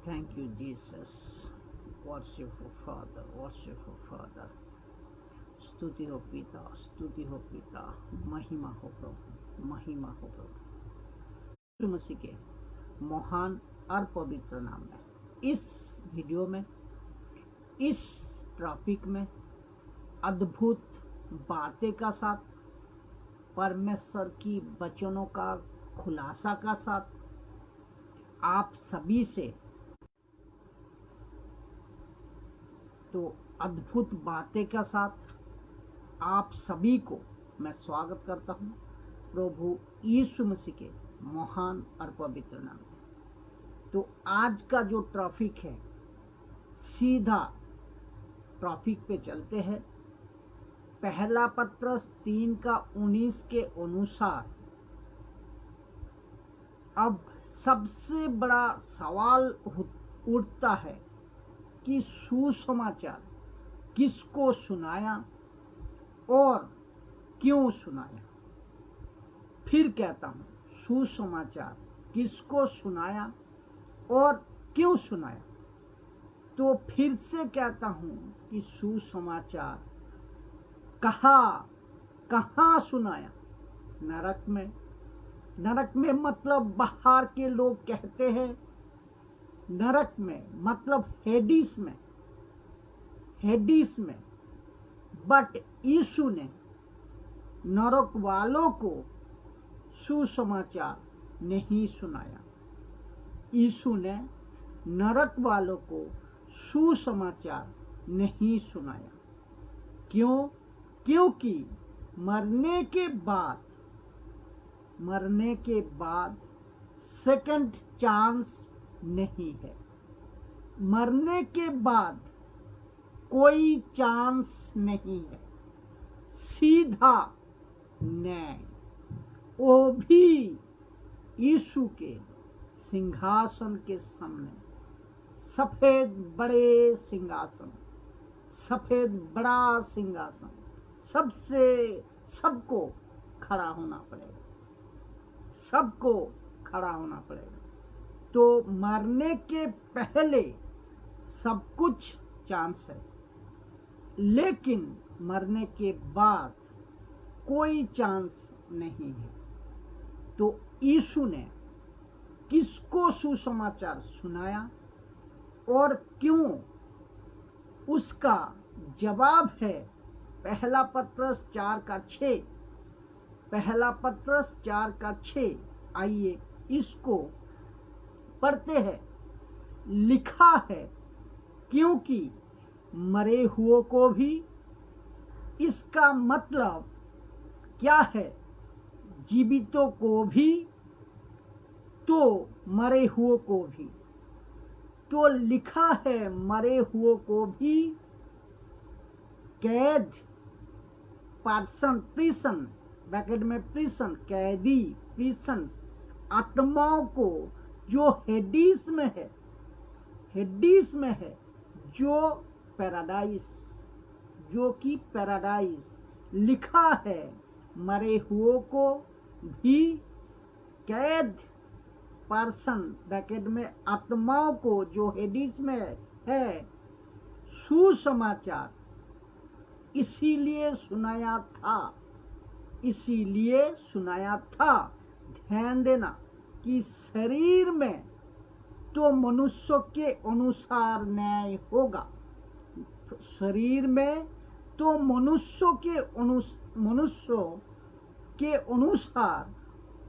Thank you, Jesus. Worshipful Father, worshipful Father. स्तुति हो पिता, स्तुति हो पिता, महिमा हो प्रभु, महिमा हो प्रभु। यीशु मसीह के महान और पवित्र नाम में इस वीडियो में, इस टॉपिक में अद्भुत बातें का साथ, परमेश्वर की वचनों का खुलासा का साथ आप सभी से तो अद्भुत बातें का साथ आप सभी को मैं स्वागत करता हूं प्रभु यीशु मसीह के महान और पवित्र नाम में। तो आज का जो टॉपिक है, सीधा टॉपिक पे चलते हैं। पहला पत्रस 3:19 के अनुसार अब सबसे बड़ा सवाल उठता है कि सुसमाचार किसको सुनाया और क्यों सुनाया। फिर कहता हूं, सुसमाचार किसको सुनाया और क्यों सुनाया। तो फिर से कहता हूं कि सुसमाचार कहाँ सुनाया। नरक में। नरक में मतलब बाहर के लोग कहते हैं नरक में मतलब हेडिस में, हेडिस में। बट यीशु ने नरक वालों को सुसमाचार नहीं सुनाया। यीशु ने नरक वालों को सुसमाचार नहीं सुनाया। क्यों? क्योंकि मरने के बाद सेकंड चांस नहीं है। मरने के बाद कोई चांस नहीं है। सीधा न्याय, वो भी यीशु के सिंहासन के सामने। सफेद बड़े सिंहासन, सफेद बड़ा सिंहासन, सबको खड़ा होना पड़ेगा, सबको खड़ा होना पड़ेगा। तो मरने के पहले सब कुछ चांस है, लेकिन मरने के बाद कोई चांस नहीं है। तो यीशु ने किसको सुसमाचार सुनाया और क्यों, उसका जवाब है पहला पत्रस 4:6। पहला पत्रस 4:6। आइए इसको पढ़ते हैं। लिखा है, क्योंकि मरे हुओं को भी। इसका मतलब क्या है? जीवितों को भी तो मरे हुओं को भी। तो लिखा है मरे हुओं को भी कैद, पर्सन, प्रिसन, ब्रैकेट में प्रिसन, कैदी, प्रिसन, आत्माओं को जो हेडिस में है, हेडिस में है, जो पैराडाइस, जो कि पैराडाइस। लिखा है मरे हुओं को भी कैद, पर्सन, ब्रैकेट में आत्माओं को जो हेडिस में है। सुसमाचार इसीलिए सुनाया था, इसीलिए सुनाया था। ध्यान देना कि शरीर में तो मनुष्य के अनुसार न्याय होगा। शरीर में तो मनुष्य के अनुसार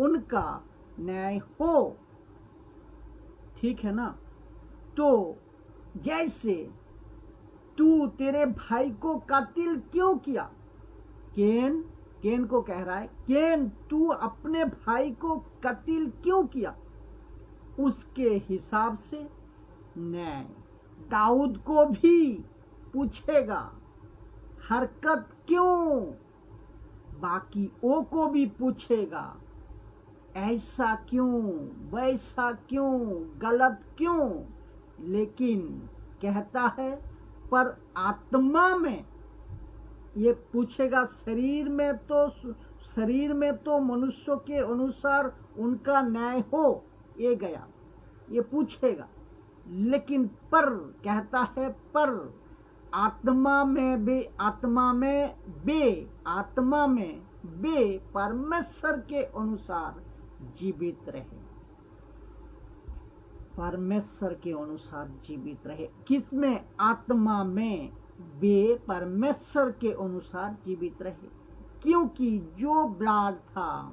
उनका न्याय हो। ठीक है ना? तो जैसे तू तेरे भाई को कातिल क्यों किया? केन को कह रहा है, केन तू अपने भाई को कत्ल क्यों किया? उसके हिसाब से न्याय दाऊद को भी पूछेगा। हरकत क्यों? बाकी ओ को भी पूछेगा। ऐसा क्यों, वैसा क्यों, गलत क्यों? लेकिन कहता है पर आत्मा में ये पूछेगा। शरीर में तो मनुष्य के अनुसार उनका न्याय हो, ये गया, ये पूछेगा। लेकिन पर कहता है पर आत्मा में बे परमेश्वर के अनुसार जीवित रहे, परमेश्वर के अनुसार जीवित रहे। किसमें? आत्मा में वे परमेश्वर के अनुसार जीवित रहे। क्योंकि जो ब्लड था,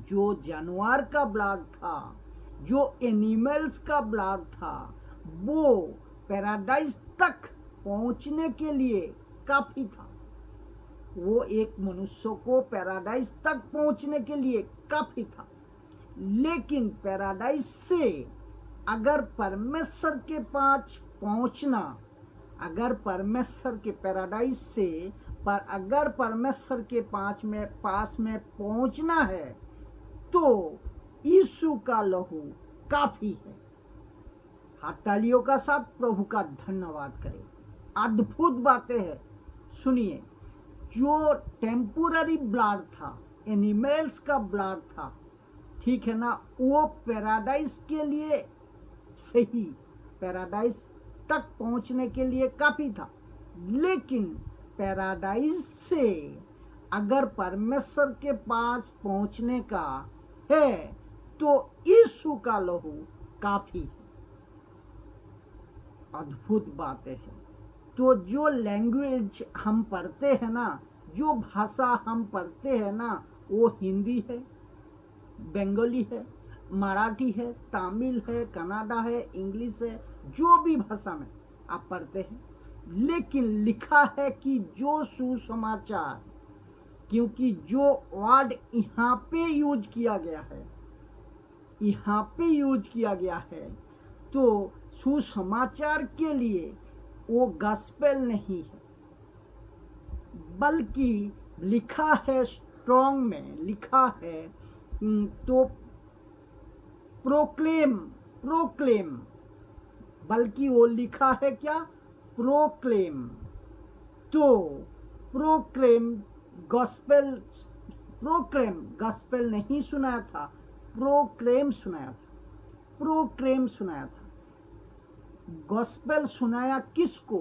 जो जानवर का ब्लड था, जो एनिमल्स का ब्लड था, वो पैराडाइज तक पहुंचने के लिए काफी था। वो एक मनुष्य को पैराडाइज तक पहुंचने के लिए काफी था। लेकिन पैराडाइज से अगर परमेश्वर के पास पहुंचना, अगर परमेश्वर के पैराडाइज से अगर परमेश्वर के पास में पहुंचना है तो यीशु का लहू काफी है। हाथ तालियों का साथ प्रभु का धन्यवाद करें। अद्भुत बातें हैं। सुनिए, जो टेम्पोररी ब्लड था, एनिमल्स का ब्लड था, ठीक है ना, वो पैराडाइज के लिए सही, पैराडाइज तक पहुंचने के लिए काफी था। लेकिन पैराडाइज से अगर परमेश्वर के पास पहुंचने का है तो यीशु का लहू काफी है। अद्भुत बातें हैं। तो जो लैंग्वेज हम पढ़ते हैं ना, जो भाषा हम पढ़ते हैं ना, वो हिंदी है, बंगाली है, मराठी है, तमिल है, कन्नड़ा है, इंग्लिश है, जो भी भाषा में आप पढ़ते हैं। लेकिन लिखा है कि जो सुसमाचार, क्योंकि जो वर्ड यहाँ पे यूज किया गया है, यहाँ पे यूज किया गया है, तो सुसमाचार के लिए वो गॉस्पेल नहीं है, बल्कि लिखा है स्ट्रॉन्ग में, लिखा है तो प्रोक्लेम, बल्कि वो लिखा है क्या? प्रोक्लेम। तो प्रोक्लेम गॉस्पेल नहीं सुनाया था, प्रोक्लेम सुनाया था। गॉस्पेल सुनाया किसको?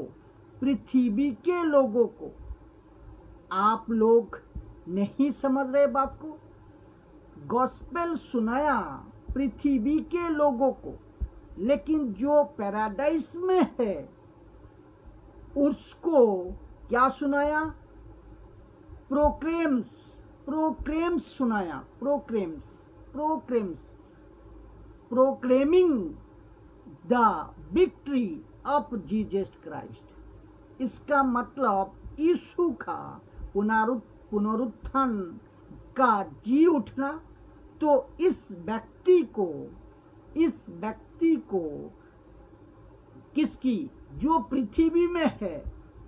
पृथ्वी के लोगों को। आप लोग नहीं समझ रहे बात को? गॉस्पेल सुनाया पृथ्वी के लोगों को, लेकिन जो पैराडाइज में है उसको क्या सुनाया? प्रोक्लेम्स सुनाया, proclaiming the victory of Jesus Christ. इसका मतलब यीशु का पुनरुत्थान का जी उठना। तो इस व्यक्ति को किसकी? जो पृथ्वी में है,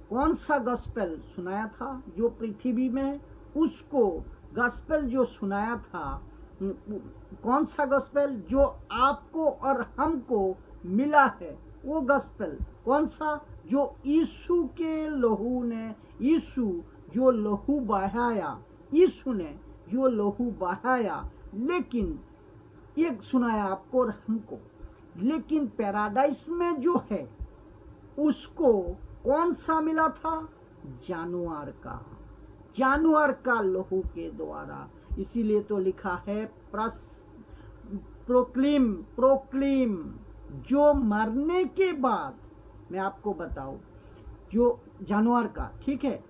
कौन सा गॉस्पेल सुनाया था? जो पृथ्वी में, उसको गॉस्पेल जो सुनाया था, कौन सा गॉस्पेल? जो आपको और हमको मिला है, वो गॉस्पेल कौन सा? जो यीशु के लहू ने, यीशु जो लहू बहाया, यीशु ने जो लहू बहाया, लेकिन एक सुनाया आपको और हमको। लेकिन पैराडाइज में जो है उसको कौन सा मिला था? जानवर का लहू के द्वारा। इसीलिए तो लिखा है प्रोक्लेम। जो मरने के बाद, मैं आपको बताऊं, जो जानवर का, ठीक है,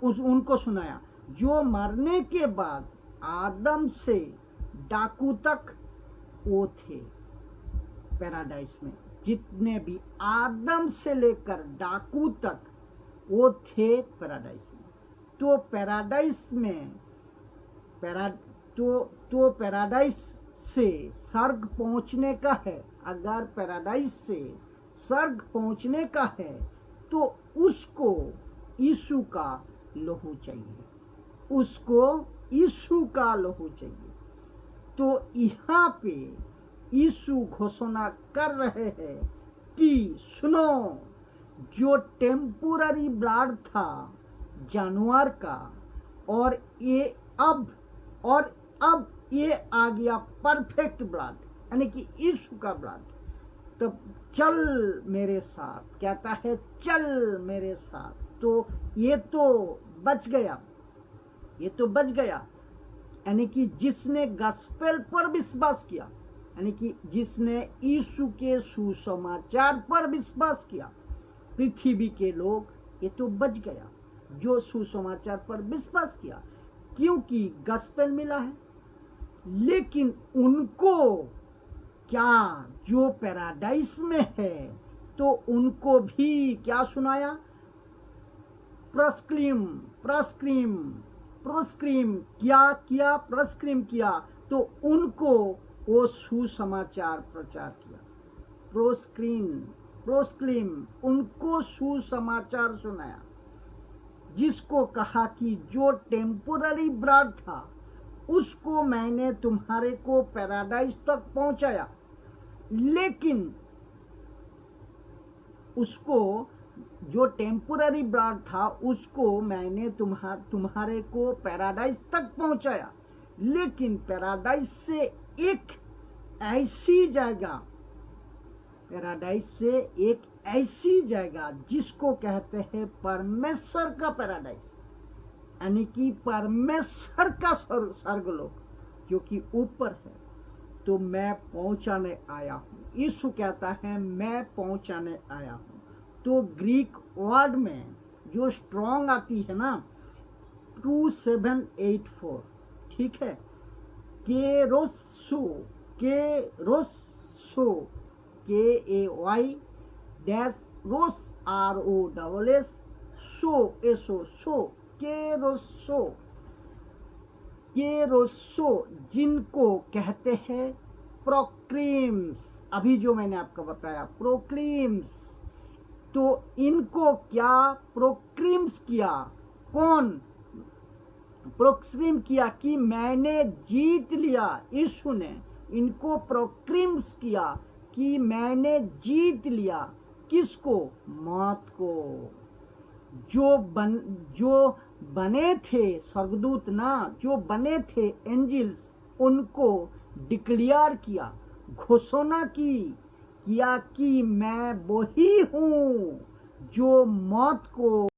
उनको सुनाया। जो मरने के बाद आदम से डाकू तक वो थे पैराडाइज में, जितने भी आदम से लेकर डाकू तक वो थे पैराडाइज में। तो पैराडाइज में पैराडाइज से स्वर्ग पहुंचने का है। अगर पैराडाइज से स्वर्ग पहुंचने का है तो उसको यीशु का लहू चाहिए, उसको यीशु का लहू चाहिए। तो यहाँ पे यीशु घोषणा कर रहे हैं कि सुनो, जो टेम्पोररी ब्लड था जानवर का, और अब ये आ गया परफेक्ट ब्लड, यानी कि यीशु का ब्लड। मतलब चल मेरे साथ, कहता है चल मेरे साथ। तो ये तो बच गया, ये तो बच गया। यानी कि जिसने गॉस्पेल पर विश्वास किया, यानी कि जिसने यीशु के सुसमाचार पर विश्वास किया, पृथ्वी के लोग, ये तो बच गया जो सुसमाचार पर विश्वास किया, क्योंकि गॉस्पेल मिला है। लेकिन उनको क्या, जो पैराडाइस में है, तो उनको भी क्या सुनाया? प्रस्क्रीम प्रस्क्रीम प्रोस्क्रीम क्या किया? प्रस्क्रीम किया। तो उनको वो सुसमाचार प्रचार किया। प्रोस्क्रीम उनको सुसमाचार सुनाया, जिसको कहा कि जो टेम्पोररी ब्राड था उसको मैंने तुम्हारे को पैराडाइज तक पहुंचाया, लेकिन उसको जो टेम्पोररी ब्राड था उसको मैंने तुम्हारे को पैराडाइज तक पहुंचाया, लेकिन पैराडाइज से एक ऐसी जगह, पैराडाइज से एक ऐसी जगह जिसको कहते हैं परमेश्वर का पैराडाइज, यानी कि परमेश्वर का स्वर्गलोक जो कि ऊपर है, तो मैं पहुंचाने आया हूं। यीशु कहता है मैं पहुंचाने आया हूं। तो ग्रीक वर्ड में जो स्ट्रॉन्ग आती है ना 2784, ठीक है, केरोसो KAY डैश रोस ROSS सो केरोसो जिनको कहते हैं प्रोक्लेम्स। अभी जो मैंने आपको बताया प्रोक्लेम्स, तो इनको क्या प्रोक्लेम्स किया? कौन प्रोक्लेम किया? कि मैंने जीत लिया। यीशु ने इनको प्रोक्लेम्स किया कि मैंने जीत लिया। किसको? मौत को। जो बने थे स्वर्गदूत ना, जो बने थे एंजल्स, उनको डिक्लेयर किया, घोषणा किया कि मैं वही हूँ जो मौत को